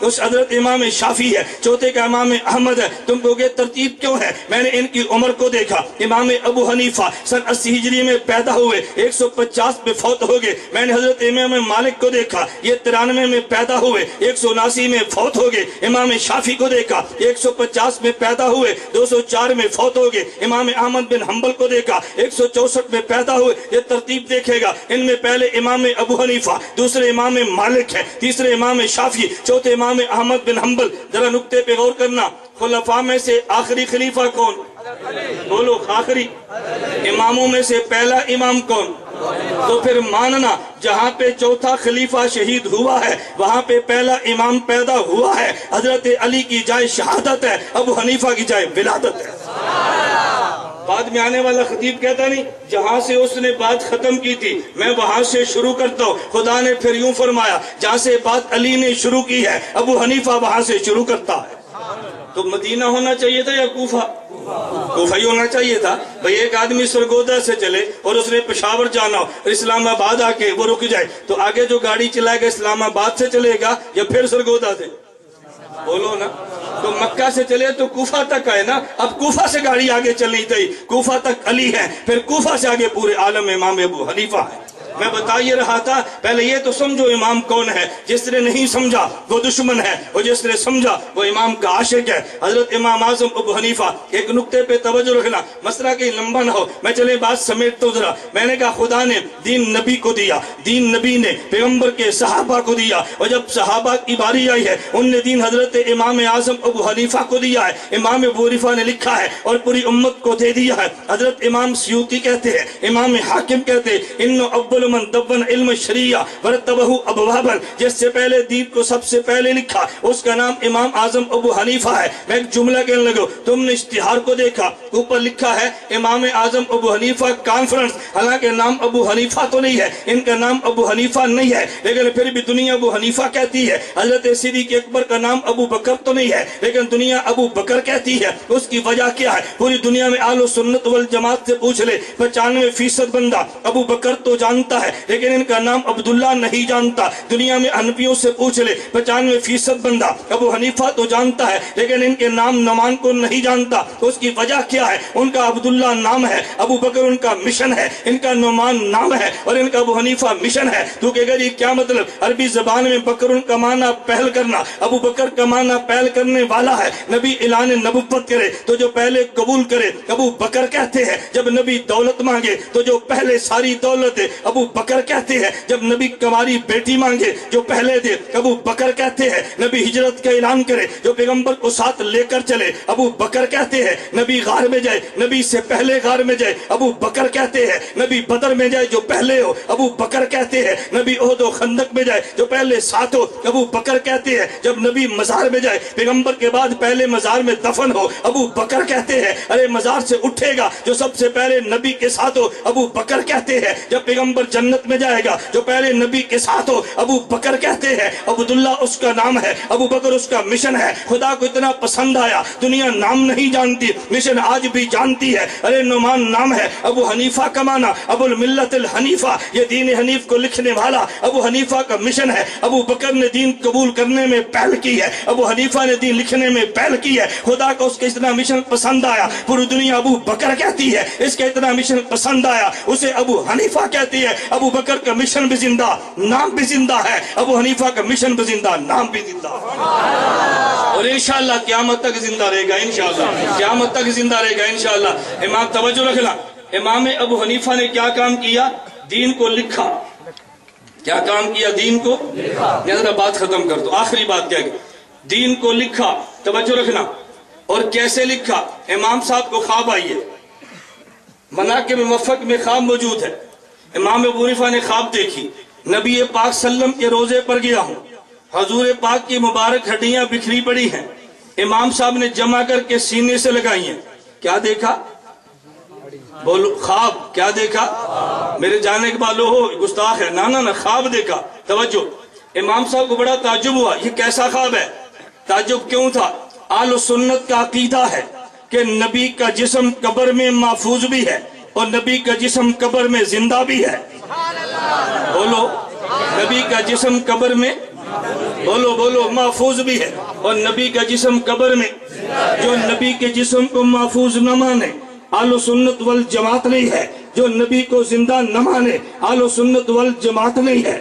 حضرت امام شافعی ہے، چوتھے کا امام احمد ہے۔ تم کو یہ ترتیب کیوں ہے؟ میں نے ان کی عمر کو دیکھا، امام ابو حنیفہ سن 80 ہجری میں پیدا ہوئے، 150 میں فوت ہو گئے۔ میں نے حضرت امام مالک کو دیکھا، یہ 93 میں پیدا ہوئے، 179 میں فوت ہو گئے۔ امام شافعی کو دیکھا، 150 میں پیدا ہوئے، 204 میں فوت ہو گئے۔ امام احمد بن حنبل کو دیکھا، 164 میں پیدا ہوئے۔ یہ ترتیب دیکھے گا، ان میں پہلے امام ابو حنیفہ، دوسرے امام مالک ہے، تیسرے امام شافعی، چوتھے امام احمد بن حنبل۔ ذرا نقطے پہ غور کرنا، خلفاء میں سے آخری خلیفہ کون؟ بولو آخری۔ اماموں میں سے پہلا امام کون؟ تو پھر ماننا جہاں پہ چوتھا خلیفہ شہید ہوا ہے وہاں پہ پہلا امام پیدا ہوا ہے۔ حضرت علی کی جائے شہادت ہے، ابو حنیفہ کی جائے ولادت ہے۔ بعد میں آنے والا خطیب کہتا نہیں جہاں سے اس نے بات ختم کی تھی میں وہاں سے شروع کرتا ہوں۔ خدا نے پھر یوں فرمایا جہاں سے بات علی نے شروع کی ہے ابو حنیفہ وہاں سے شروع کرتا ہے۔ تو مدینہ ہونا چاہیے تھا یا کوفہ؟ کوفہ ہی ہونا چاہیے تھا۔ بھئی ایک آدمی سرگودا سے چلے اور اس نے پشاور جانا ہو اور اسلام آباد آ کے وہ رک جائے تو آگے جو گاڑی چلائے گا اسلام آباد سے چلے گا یا پھر سرگودا سے؟ بولو نا۔ تو مکہ سے چلے تو کوفہ تک آئے نا، اب کوفہ سے گاڑی آگے چلنی تھی، کوفہ تک علی ہے، پھر کوفہ سے آگے پورے عالم امام ابو حنیفہ ہے۔ میں بتا یہ رہا تھا پہلے یہ تو سمجھو امام کون ہے، جس نے نہیں سمجھا وہ دشمن ہے اور جس نے سمجھا وہ امام کا عاشق ہے۔ حضرت امام اعظم ابو حنیفہ، ایک نقطے پہ توجہ رکھنا، مسئلہ کہیں لمبا نہ ہو، میں چلے بات سمیٹتا ہوں ذرا۔ میں نے کہا خدا نے دین نبی کو دیا، دین نبی نے پیغمبر کے صحابہ کو دیا، اور جب صحابہ کی باری آئی ہے ان نے دین حضرت امام اعظم ابو حنیفہ کو دیا ہے۔ امام ابو حنیفہ نے لکھا ہے اور پوری امت کو دے دیا ہے۔ حضرت امام سیوطی کہتے ہیں، امام حاکم کہتے ہیں، انو اول من دون علم شریعہ ورتبہ ابوابا، جس سے پہلے دین کو سب سے پہلے لکھا اس کا نام امام اعظم ابو حنیفہ ہے۔ میں ایک جملہ کہنے لگا، تم نے اشتہار کو دیکھا، اوپر لکھا ہے امام اعظم ابو حنیفہ کانفرنس، حالانکہ نام ابو حنیفہ تو نہیں ہے، ان کا نام ابو حنیفہ نہیں ہے، لیکن پھر بھی دنیا ابو حنیفہ کہتی ہے۔ حضرت صدیق اکبر کا نام ابو بکر تو نہیں ہے لیکن دنیا ابو بکر کہتی ہے۔ اس کی وجہ کیا ہے؟ پوری دنیا میں اہل سنت والجماعت سے پوچھ لے، 95% بندہ ابو بکر تو جانتا ہے لیکن ان کا نام عبداللہ نہیں جانتا۔ دنیا میں حنفیوں سے پوچھ لے، 95% بندہ ابو حنیفہ تو جانتا ہے لیکن ان کے نام نعمان کو نہیں جانتا۔ اس کی وجہ کیا ہے؟ ان کا عبداللہ نام ہے، ابو بکر ان کا مشن ہے، ان کا نعمان نام ہے اور ان کا ابو حنیفہ مشن ہے۔ تو کہ اگر یہ کیا مطلب؟ عربی زبان میں بکر ان کا معنی پہل کرنا، ابو بکر کا معنی پہل کرنے والا ہے۔ نبی اعلان نبوت کرے تو جو پہلے قبول کرے ابو بکر کہتے ہیں۔ جب نبی دولت مانگے تو جو پہلے ساری دولت ابو ابو بکر کہتے ہیں جب نبی کماری بیٹی مانگے جو پہلے دے ابو بکر کہتے ہیں نبی ہجرت کا اعلان کرے جو پیغمبر کو ساتھ لے کر چلے ابو بکر کہتے ہیں نبی غار میں جائے نبی سے پہلے غار میں جائے ابو بکر کہتے ہیں نبی بدر میں جائے جو پہلے ہو ابو بکر کہتے ہیں نبی احد و خندق میں جائے جو پہلے ساتھ ہو ابو بکر کہتے ہیں جب نبی مزار میں جائے پیغمبر کے بعد پہلے مزار میں دفن ہو ابو بکر کہتے ہیں ارے مزار سے اٹھے گا جو سب سے پہلے نبی کے ساتھ ہو ابو بکر کہتے ہیں جب پیغمبر جنت میں جائے گا جو پہلے نبی کے ساتھ ہو ابو بکر کہتے ہیں عبداللہ اس کا نام ہے ابو بکر اس کا مشن ہے خدا کو اتنا پسند آیا دنیا نام نہیں جانتی مشن آج بھی جانتی ہے ارے نعمان نام ہے ابو حنیفہ کا معنی ابو الملت الحنیفہ یہ دین حنیف کو لکھنے والا ابو حنیفہ کا مشن ہے ابو بکر نے دین قبول کرنے میں پہل کی ہے ابو حنیفہ نے دین لکھنے میں پہل کی ہے خدا کو اس کا اتنا مشن پسند آیا پوری دنیا ابو بکر کہتی ہے اس کا اتنا مشن پسند آیا اسے ابو حنیفہ کہتی ہے ابو بکر کا مشن بھی زندہ نام بھی زندہ ہے ابو حنیفہ کا مشن بھی زندہ نام بھی زندہ اور انشاءاللہ قیامت تک زندہ رہے گا انشاءاللہ قیامت تک زندہ رہے گا انشاءاللہ امام توجہ رکھنا امام ابو حنیفہ نے کیا کام کیا دین کو لکھا کیا کام کیا دین کو لکھا ذرا بات ختم کر دو آخری بات کیا کہ دین کو لکھا توجہ رکھنا اور کیسے لکھا امام صاحب کو خواب آئی ہے مناقب موفق میں خواب موجود ہے امام ابو حنیفہ نے خواب دیکھی نبی پاک صلی اللہ علیہ وسلم کے روزے پر گیا ہوں حضور پاک کی مبارک ہڈیاں بکھری پڑی ہیں امام صاحب نے جمع کر کے سینے سے لگائی ہیں کیا دیکھا بولو خواب کیا دیکھا میرے جانے کے بعد ہو گستاخ ہے نا خواب دیکھا توجہ امام صاحب کو بڑا تعجب ہوا یہ کیسا خواب ہے تعجب کیوں تھا اہل سنت کا عقیدہ ہے کہ نبی کا جسم قبر میں محفوظ بھی ہے اور نبی کا جسم قبر میں زندہ بھی ہے بولو نبی کا جسم قبر میں بولو محفوظ بھی ہے اور نبی کا جسم قبر میں جو نبی کے جسم کو محفوظ نہ مانے اہل سنت والجماعت نہیں ہے جو نبی کو زندہ نہ مانے اہل سنت والجماعت نہیں ہے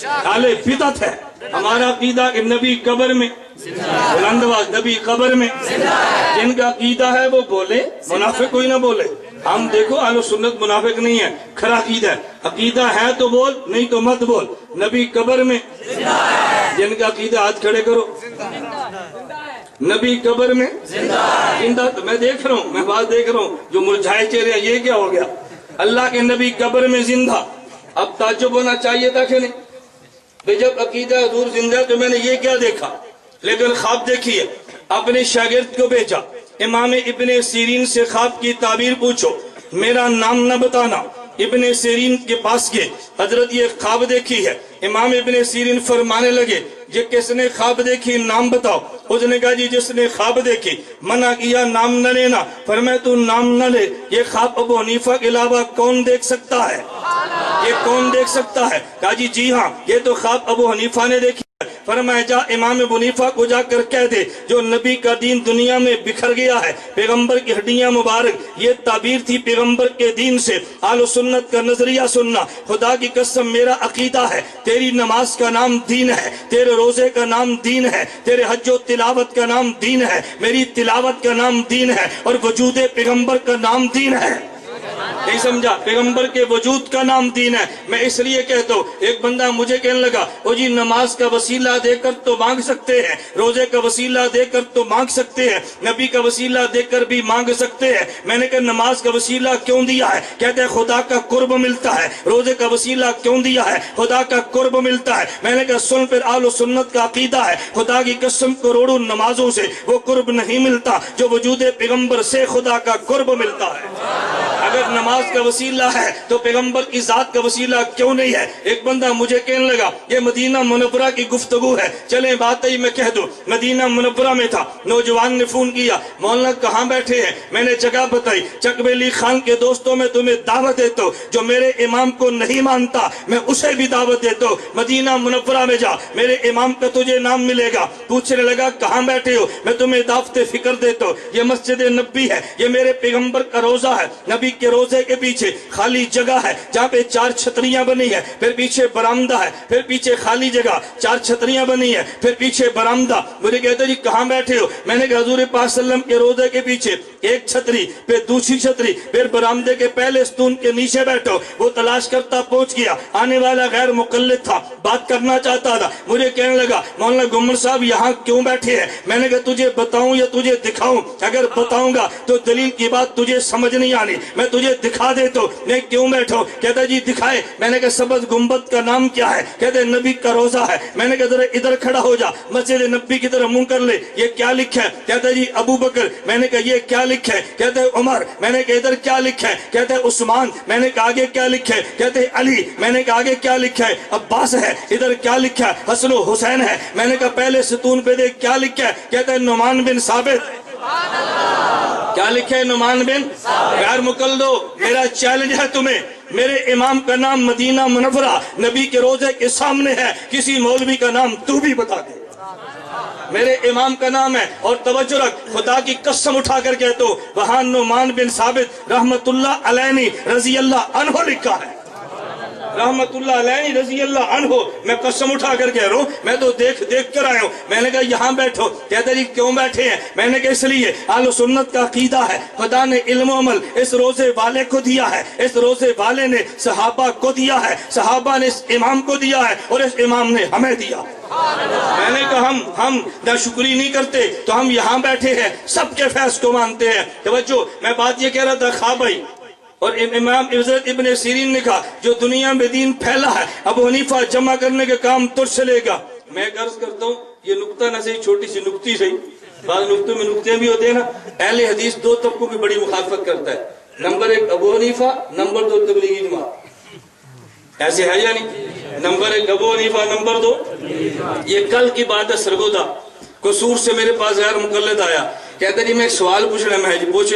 اہل بدعت ہے ہمارا عقیدہ کہ نبی قبر میں بلند آواز نبی قبر میں جن کا عقیدہ ہے وہ بولے منافق کوئی نہ بولے ہم دیکھو اہل سنت منافق نہیں ہے کھرا عقیدہ ہے عقیدہ ہے تو بول نہیں تو مت بول نبی قبر میں جن کا عقیدہ ہاتھ کھڑے کرو نبی قبر میں زندہ تو میں دیکھ رہا ہوں میں بات دیکھ رہا ہوں جو مرجھائے چہرے ہیں یہ کیا ہو گیا اللہ کے نبی قبر میں زندہ اب تعجب ہونا چاہیے تھا کہ نہیں جب عقیدہ حضور زندہ تو میں نے یہ کیا دیکھا لیکن خواب دیکھیے اپنے شاگرد کو بھیجا امام ابن سیرین سے خواب کی تعبیر پوچھو میرا نام نہ بتانا ابن سیرین کے پاس گئے حضرت یہ خواب دیکھی ہے امام ابن سیرین فرمانے لگے یہ کس نے خواب دیکھی نام بتاؤ اس نے کہا جی جس نے خواب دیکھی منع کیا نام نہ لینا فرمایا تو نام نہ لے یہ خواب ابو حنیفہ کے علاوہ کون دیکھ سکتا ہے یہ کون دیکھ سکتا ہے کہا جی ہاں یہ تو خواب ابو حنیفہ نے دیکھی فرمایا جا امام ابو حنیفہ کو جا کر کہہ دے جو نبی کا دین دنیا میں بکھر گیا ہے پیغمبر کی ہڈیاں مبارک یہ تعبیر تھی پیغمبر کے دین سے اہل سنت کا نظریہ سننا خدا کی قسم میرا عقیدہ ہے تیری نماز کا نام دین ہے تیرے روزے کا نام دین ہے تیرے حج و تلاوت کا نام دین ہے میری تلاوت کا نام دین ہے اور وجود پیغمبر کا نام دین ہے نہیں سمجھا پیغمبر کے وجود کا نام دین ہے میں اس لیے کہتا ہوں ایک بندہ مجھے کہنے لگا او جی نماز کا وسیلہ دے کر تو مانگ سکتے ہیں روزے کا وسیلہ دے کر تو مانگ سکتے ہیں نبی کا وسیلہ دے کر بھی مانگ سکتے ہیں میں نے کہا نماز کا وسیلہ کیوں دیا ہے کہتے ہیں خدا کا قرب ملتا ہے روزے کا وسیلہ کیوں دیا ہے خدا کا قرب ملتا ہے میں نے کہا سن پھر اہل سنت کا عقیدہ ہے خدا کی قسم کروڑوں نمازوں سے وہ قرب نہیں ملتا جو وجود پیغمبر سے خدا کا قرب ملتا ہے اگر نماز کا وسیلہ ہے تو پیغمبر کی ذات کا وسیلہ کیوں نہیں ہے ایک بندہ مجھے کہنے لگا یہ مدینہ منورہ کی گفتگو ہے چلیں بات ہی میں کہہ دوں مدینہ منورہ میں تھا نوجوان نے فون کیا مولانا کہاں بیٹھے ہیں میں نے جگہ بتائی چکبیلی خان کے دوستوں میں تمہیں دعوت دیتا ہوں جو میرے امام کو نہیں مانتا میں اسے بھی دعوت دیتا ہوں مدینہ منورہ میں جا میرے امام کا تجھے نام ملے گا پوچھنے لگا کہاں بیٹھے ہو میں تمہیں دعوت فکر دیتا ہوں یہ مسجد نبی ہے یہ میرے پیغمبر کا روزہ ہے نبی کے روزے کے پیچھے خالی جگہ ہے جہاں پہ 4 چھتریاں بنی ہے, پھر پیچھے برآمدہ ہے, پھر پیچھے خالی جگہ, 4 چھتریاں بنی ہے, پھر پیچھے برآمدہ. مجھے کہتے جی کہاں بیٹھے ہو؟ میں نے کہا حضور پاک صلی اللہ علیہ وسلم کے روزے کے پیچھے ایک چھتری, پھر دوسری چھتری, پھر برآمدے کے پہلے ستون کے نیچے بیٹھو. وہ تلاش کرتا پہنچ گیا, آنے والا غیر مقلد تھا, بات کرنا چاہتا تھا. مجھے کہنے لگا مولانا گمر صاحب یہاں کیوں بیٹھے ہیں؟ میں نے کہا تجھے بتاؤں یا تجھے دکھاؤں؟ اگر بتاؤں گا تو دلیل کی بات تجھے سمجھ نہیں آنی, میں تجھے دکھا دیتا ہوں. میں کیوں بیٹھو؟ کہتا جی دکھائے. میں نے کہا سبز گنبد کا نام کیا ہے؟ کہتے نبی کا روزہ ہے. میں نے کہا ذرا ادھر کھڑا ہو جا, مسجد نبی کی طرف منہ کر لے, یہ کیا لکھا ہے؟ کہتا جی ابو بکر. میں نے کہا یہ کیا لکھا ہے؟ کہتے عمر. میں نے کہا ادھر کیا لکھا ہے؟ کہتے عثمان. میں نے کہا آگے کیا لکھا ہے؟ کہتے علی. میں نے کہا آگے کیا لکھا ہے؟ عباس ہے. ادھر کیا لکھا ہے؟ حسن و حسین ہے. میں نے کہا پہلے ستون پہ دیکھ کیا لکھا ہے؟ کہتے ہیں نعمان بن ثابت. کیا لکھا ہے؟ نعمان بن. غیر مقلدو میرا چیلنج ہے تمہیں, میرے امام کا نام مدینہ منورہ نبی کے روزے کے سامنے ہے, کسی مولوی کا نام تو بھی بتا دے. میرے امام کا نام ہے, اور توجہ رکھ, خدا کی قسم اٹھا کر کہتا ہوں وہاں نعمان بن ثابت رحمت اللہ علیہ رضی اللہ عنہ لکھا ہے. رحمت اللہ علیہ رضی اللہ عنہ. میں قسم اٹھا کر کہہ رہا ہوں, میں تو دیکھ کر آیا ہوں. میں نے کہا یہاں بیٹھو. کہتے جی کیوں بیٹھے ہیں؟ میں نے کہا اس لیے اہل سنت کا عقیدہ ہے خدا نے علم و عمل اس روزے والے کو دیا ہے, اس روزے والے نے صحابہ کو دیا ہے, صحابہ نے اس امام کو دیا ہے, اور اس امام نے ہمیں دیا. میں نے کہا ہم نہ شکری نہیں کرتے تو ہم یہاں بیٹھے ہیں, سب کے فیض کو مانتے ہیں. توجہ, میں بات یہ کہہ رہا تھا خواب بھائی, اور امام حضرت ابن سیرین نے کہا جو دنیا میں دین پھیلا ہے ابو حنیفہ جمع کرنے کے کام تجھ سے لے گا. میں عرض کرتا ہوں یہ نقطہ نہ صحیح, چھوٹی سی نقطی صحیح, بعض نقطوں میں نقطے بھی ہوتے ہیں نا. اہل حدیث 2 طبقوں کی بڑی مخالفت کرتا ہے, نمبر 1 ابو حنیفہ, نمبر 2 تبلیغی جماعت. ایسے ہے یا نہیں؟ نمبر 1 ابو حنیفہ, نمبر 2. یہ کل کی بات ہے سرگودا, قصور سے میرے پاس غیر مقلد آیا, کہتا جی میں ایک سوال پوچھنا ہے. میں جی پوچھ.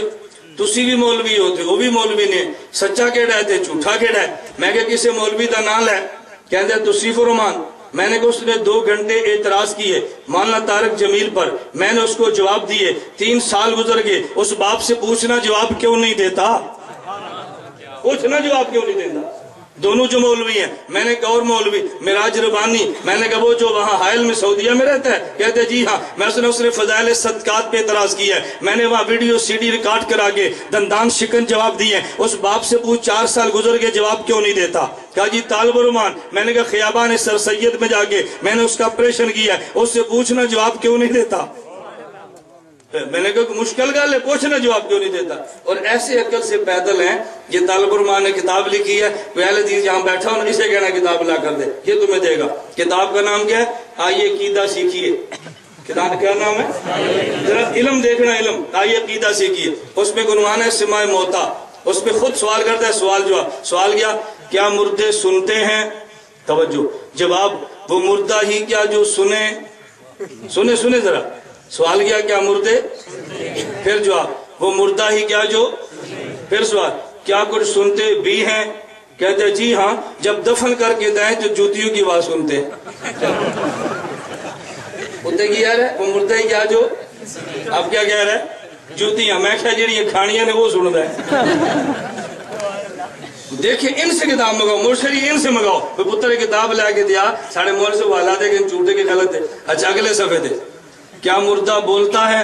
تسی بھی مولوی ہوتے, وہ بھی مولوی نے, سچا کیڑا ہے تے جھوٹا کیڑا ہے؟ میں کہ کسے مولوی دا نام لے, کہتے ہیں تسی فرمان. میں نے کہا اس نے 2 گھنٹے اعتراض کیے مولانا طارق جمیل پر, میں نے اس کو جواب دیے. 3 سال گزر گئے, اس باپ سے پوچھنا جواب کیوں نہیں دیتا؟ پوچھنا جواب کیوں نہیں دیتا؟ دونوں جو مولوی ہیں. میں نے کہا اور مولوی معراج ربانی, میں نے کہا وہ جو وہاں حائل میں سعودیہ میں رہتا ہے؟ کہتے جی ہاں. میں اس نے فضائل صدقات پہ اعتراض کیا ہے. میں نے وہاں ویڈیو CD ریکارڈ کرا کے دندان شکن جواب دیے. اس باپ سے پوچھ 4 سال گزر کے جواب کیوں نہیں دیتا؟ کہا جی طالب الرحمان. میں نے کہا خیابان سر سید میں جا کے میں نے اس کا آپریشن کیا ہے, اس سے پوچھنا جواب کیوں نہیں دیتا؟ میں نے کہا مشکل گل ہے, پوچھنا جواب کیوں نہیں دیتا؟ اور ایسے عقل سے پیدل ہیں. یہ طالب الرحمان نے کتاب لکھی ہے, اہل حدیث جہاں بیٹھا ہوں اسے کہنا کتاب لا کر دے, یہ تمہیں دے گا. کتاب کا نام کیا ہے؟ آئیے عقیدہ سیکھیے. کتاب کیا نام ہے؟ ذرا علم دیکھنا, علم. آئیے عقیدہ سیکھیے. اس میں عنوان ہے سماع موتا. اس میں خود سوال کرتا ہے, سوال جواب. سوال کیا مردے سنتے ہیں؟ توجہ, جواب وہ مردہ ہی کیا جو سنے ذرا. سوال کیا مردے؟ پھر جواب وہ مردہ ہی کیا جو. پھر سوال کیا کچھ سنتے بھی ہیں؟ کہتے جی ہاں, جب دفن کر کے دائیں تو جوتیوں کی آواز سنتے ہیں. اتنے کی یار ہے وہ مردہ ہی کیا جو. اب کیا کہہ رہا ہے؟ جوتیاں. میں کہا جی یہ کھانیاں نے وہ سن رہا ہے. دیکھیں ان سے کتاب منگاؤ, مرشری ان سے منگاؤ. پتر کتاب لے کے دیا ساڑھے مول سے والا دے کہ جھوٹے کے غلط ہے. اچھا اگلے صفحے دے. کیا مردہ بولتا ہے؟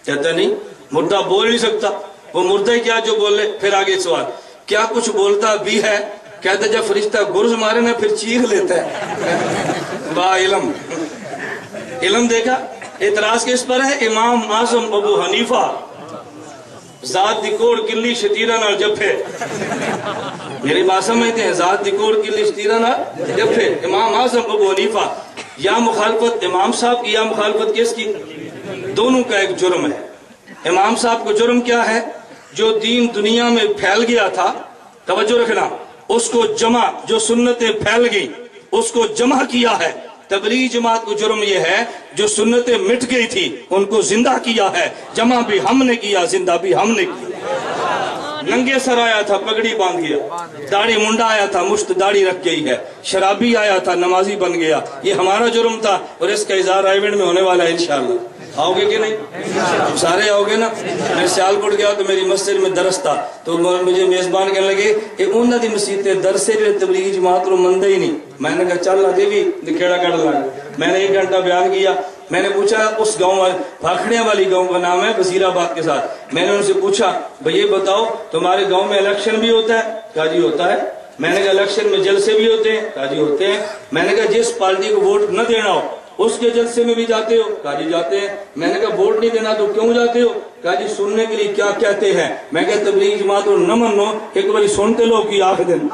کہتا نہیں, مردہ بول نہیں سکتا. وہ مردہ کیا جو بولے. پھر آگے سوال کیا کچھ بولتا بھی ہے؟ کہتا جب فرشتہ گرز مارے نا پھر چیخ لیتا ہے. با علم, علم دیکھا. اعتراض کس پر ہے؟ امام اعظم ابو حنیفہ ذات دی کوڑ کلی شتیرہ نال جپے. میری بات سمجھتے ہیں؟ ذات دی کوڑ کلی شتیرہ نال جپے. امام اعظم ابو حنیفہ. یا مخالفت امام صاحب کی یا مخالفت کس کی؟ دونوں کا ایک جرم ہے. امام صاحب کو جرم کیا ہے؟ جو دین دنیا میں پھیل گیا تھا, توجہ رکھنا, اس کو جمع, جو سنتیں پھیل گئی اس کو جمع کیا ہے. تبلیغی جماعت کو جرم یہ ہے جو سنتیں مٹ گئی تھی ان کو زندہ کیا ہے. جمع بھی ہم نے کیا, زندہ بھی ہم نے کیا. ننگے سر آیا تھا پگڑی باندھ گیا, داڑھی منڈا آیا تھا مشت داڑھی رکھ گئی ہے, شرابی آیا تھا نمازی بن گیا. یہ ہمارا جرم تھا اور اس کا اظہار ایونٹ میں ہونے والا ہے انشاءاللہ. آؤ گے کہ نہیں؟ سارے آؤ گے نا؟ میں سیالکوٹ گیا تو میری مسجد میں درس تھا تو مجھے میزبان کہنے لگے کہ انہوں نے مسجد درس سے تبلیغی جماعت رو مندہ ہی نہیں. میں نے کہا چل آتے بھی دکھیڑا کر لگا. میں نے 1 گھنٹہ بیان کیا. میں نے پوچھا اس گاؤں بھاکھڑیاں والی گاؤں کا نام ہے وزیر آباد کے ساتھ. میں نے ان سے پوچھا بھئی یہ بتاؤ تمہارے گاؤں میں الیکشن بھی ہوتا ہے؟ کہا جی ہوتا ہے. میں نے کہا الیکشن میں جلسے بھی ہوتے ہیں؟ کہا جی ہوتے ہیں. میں نے کہا جس پارٹی کو ووٹ نہ دینا ہو اس کے جلسے میں بھی جاتے ہو؟ کہا جی جاتے ہیں. میں نے کہا ووٹ نہیں دینا تو کیوں جاتے ہو؟ کہا جی سننے کے لیے کیا کہتے ہیں. میں کہا تبلیغی جماعت اور نہ منو ایک باری سنتے لو کی آخ دن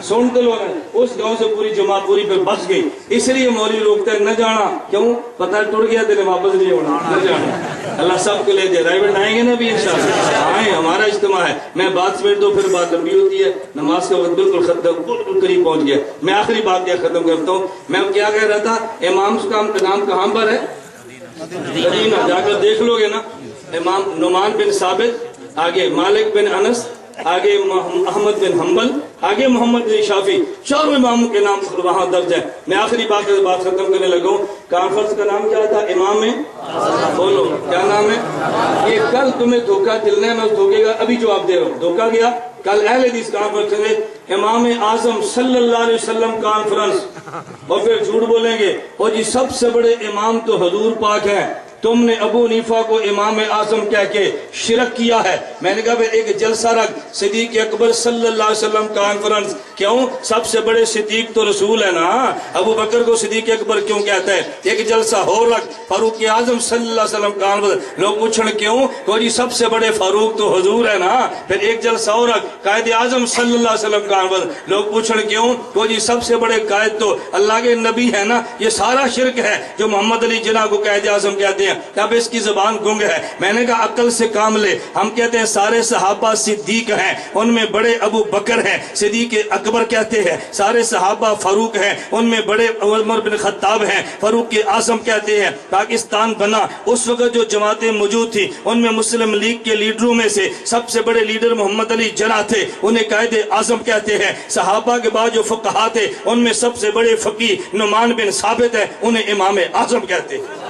سنتے لو. اس گاؤں سے پوری جماعت پوری پہ بس گئی. اس لیے مولوی روکتا ہے نہ جانا. کیوں؟ پتہ ٹوٹ گیا تیرے واپس نہیں ہونا. نہ جانا. اللہ سب کو لے دے. رائبٹ آئیں گے نا بھی انشاءاللہ آئیں. ہمارا اجتماع ہے. میں بات سمیٹ دو پھر بات لمبی ہوتی ہے. نماز کا وقت بالکل قریب پہنچ گیا. میں آخری بات یہ ختم کرتا ہوں. میں کیا کہہ رہا تھا؟ امام کا نام کہاں پر ہے؟ مدینہ. جا کر دیکھ لو گے نا. امام نعمان بن ثابت, آگے مالک بن انس, آگے احمد بن حنبل, آگے محمد بن شافعی. چاروں اماموں کے نام وہاں درج ہے. میں آخری بات ختم کرنے لگا ہوں. کانفرنس کا نام کیا تھا؟ امام بولو کیا نام ہے؟ یہ کل تمہیں دھوکہ دلنا ہے. میں اس دھوکے کا ابھی جواب دے رہا ہوں. دھوکہ گیا کل اہل حدیث کانفرنس میں امام اعظم صلی اللہ علیہ وسلم کانفرنس, اور پھر جھوٹ بولیں گے اور جی سب سے بڑے امام تو حضور پاک ہیں. تم نے ابو حنیفہ کو امام اعظم کہہ کے شرک کیا ہے. میں نے کہا پھر ایک جلسہ رکھ صدیق اکبر صلی اللہ علیہ وسلم کانفرنس. کیوں؟ سب سے بڑے صدیق تو رسول ہے نا. ابو بکر کو صدیق اکبر کیوں کہتا ہے؟ ایک جلسہ ہو رکھ فاروق اعظم صلی اللہ علیہ وسلم کانفرنس. لوگ پوچھن کیوں؟ کہ جی سب سے بڑے فاروق تو حضور ہے نا. پھر ایک جلسہ ہو رکھ قائد اعظم صلی اللہ علیہ وسلم کانفرنس. لوگ پوچھن کیوں؟ کہ جی سب سے بڑے قائد تو اللہ کے نبی ہے نا. یہ سارا شرک ہے جو محمد علی جناح کو قائد اعظم کہتے ہیں. اب اس کی زبان گنگ ہے. میں نے کہا عقل سے کام لے. ہم کہتے ہیں سارے صحابہ صدیق ہیں, ان میں بڑے ابو بکر ہیں, صدیق اکبر کہتے ہیں. سارے صحابہ فاروق ہیں, ان میں بڑے عمر بن خطاب ہیں, فاروق اعظم کہتے ہیں. پاکستان بنا اس وقت جو جماعتیں موجود تھی ان میں مسلم لیگ کے لیڈروں میں سے سب سے بڑے لیڈر محمد علی جناح تھے, انہیں قائد اعظم کہتے ہیں. صحابہ کے بعد جو فقہا تھے ان میں سب سے بڑے فقی نعمان بن ثابت ہیں, انہیں امام اعظم کہتے ہیں.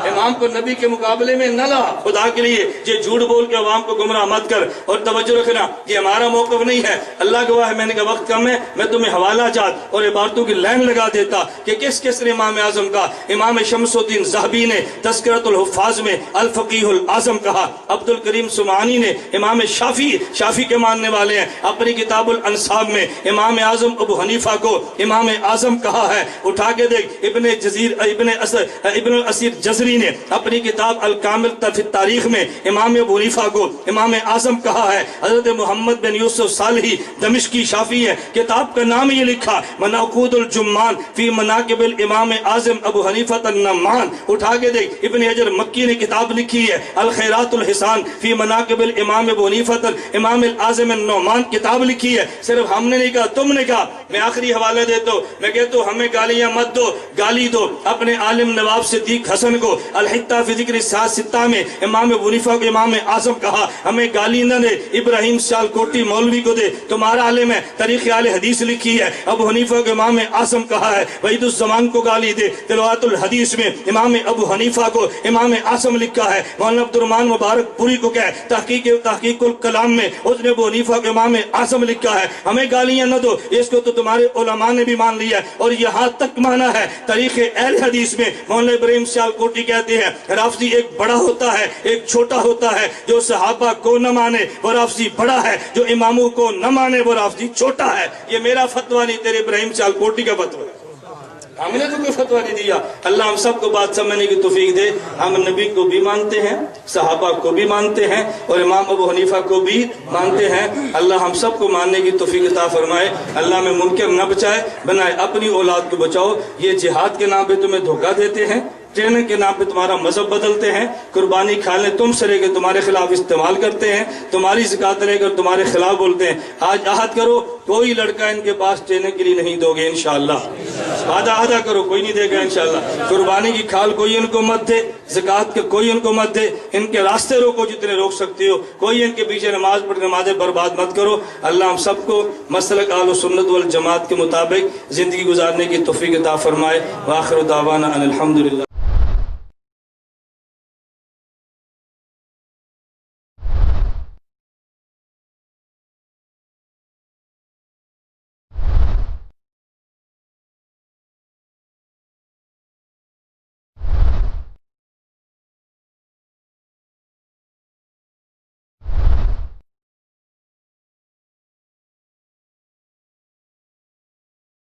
امام کو نبی کے مقابلے میں نہ لا. خدا کے لیے یہ جھوٹ بول کے عوام کو گمراہ مت کر. اور توجہ رکھنا یہ ہمارا موقف نہیں ہے. اللہ گواہ ہے. میں نے کہا وقت کم ہے, میں تمہیں حوالہ جات اور عبارتوں کی لائن لگا دیتا کہ کس کس نے امام اعظم کا. امام شمس الدین ذہبی نے تذکرۃ الحفاظ میں الفقیہ الاعظم کہا. عبد الکریم سمعانی نے امام شافعی کے ماننے والے ہیں, اپنی کتاب الانساب میں امام اعظم ابو حنیفہ کو امام اعظم کہا ہے. اٹھا کے دیکھ ابن الاسیر جزری نے اپنی کتاب الکامل فی التاریخ میں امام ابو حنیفہ کو امام اعظم کہا ہے. حضرت محمد بن یوسف صالحی دمشقی شافعی ہے, کتاب کا نام یہ لکھا منعقود الجمان فی مناقب الامام اعظم ابو حنیفہ النعمان. اٹھا کے دیکھ ابن حجر مکی نے کتاب لکھی ہے الخیرات الحسان فی مناقب الامام ابو حنیفہ امام الاعظم النعمان, کتاب لکھی ہے. صرف ہم نے نہیں کہا, تم نے کہا. میں آخری حوالہ دیتا ہوں. میں کہتا ہوں ہمیں گالیاں مت دو, گالی دو اپنے عالم نواب صدیق حسن کو الحتہ فی ذکر ستہ میں امام ابو حنیفہ کو امام اعظم کہا. ہمیں گالی نہ دے. ابراہیم سیالکوٹی مولوی کو دے, تمہارا عالم ہے, تاریخ اہل حدیث لکھی ہے, ابو حنیفہ کو امام اعظم کہا ہے. وحید الزمان کو گالی دے. تلاوت الحدیث میں امام ابو حنیفہ کو امام اعظم لکھا ہے. مولانا عبد الرحمن مبارک پوری کو کہ تحقیق الکلام میں اس نے ابو حنیفہ کو امام اعظم لکھا ہے. ہمیں گالیاں نہ دو, اس کو تو تمہارے علماء نے بھی مان لیا ہے اور یہاں تک مانا ہے. تاریخ اہل حدیث میں مولانا ابراہیم سیالکوٹی کہتے ہیں رافضی ایک بڑا ہوتا ہے ایک چھوٹا ہوتا ہے. جو صحابہ کو نہ مانے وہ رافضی بڑا ہے, جو اماموں کو نہ مانے وہ رافضی چھوٹا ہے. یہ میرا فتویٰ نہیں, تیرے ابراہیم سیالکوٹی کا فتویٰ ہے. ہم نے تو کوئی فتویٰ نہیں دیا. اللہ ہم سب کو بات سمجھنے کی توفیق دے. ہم نبی کو بھی مانتے ہیں, صحابہ کو بھی مانتے ہیں اور امام ابو حنیفہ کو بھی مانتے ہیں. اللہ ہم سب کو ماننے کی توفیق عطا فرمائے. اللہ میں منکر نہ بچائے, بنائے اپنی اولاد کو بچاؤ. یہ جہاد کے نام پہ تمہیں دھوکہ دیتے ہیں, ٹریننگ کے نام پہ تمہارا مذہب بدلتے ہیں, قربانی کھالنے تم سے لے کے تمہارے خلاف استعمال کرتے ہیں, تمہاری زکات لے کر تمہارے خلاف بولتے ہیں. آج عہد کرو کوئی لڑکا ان کے پاس ٹریننگ کے لیے نہیں دو گے انشاءاللہ. وعدہ کرو کوئی نہیں دے گا انشاءاللہ. قربانی کی کھال کوئی ان کو مت دے, زکات کے کوئی ان کو مت دے. ان کے راستے روکو جتنے روک سکتے ہو, کوئی ان کے پیچھے نماز پڑھ نمازیں برباد مت کرو. اللہ ہم سب کو مسلک اہل سنت والجماعت کے مطابق زندگی گزارنے کی توفیق عطا فرمائے. وآخر دعوانا ان الحمدللہ.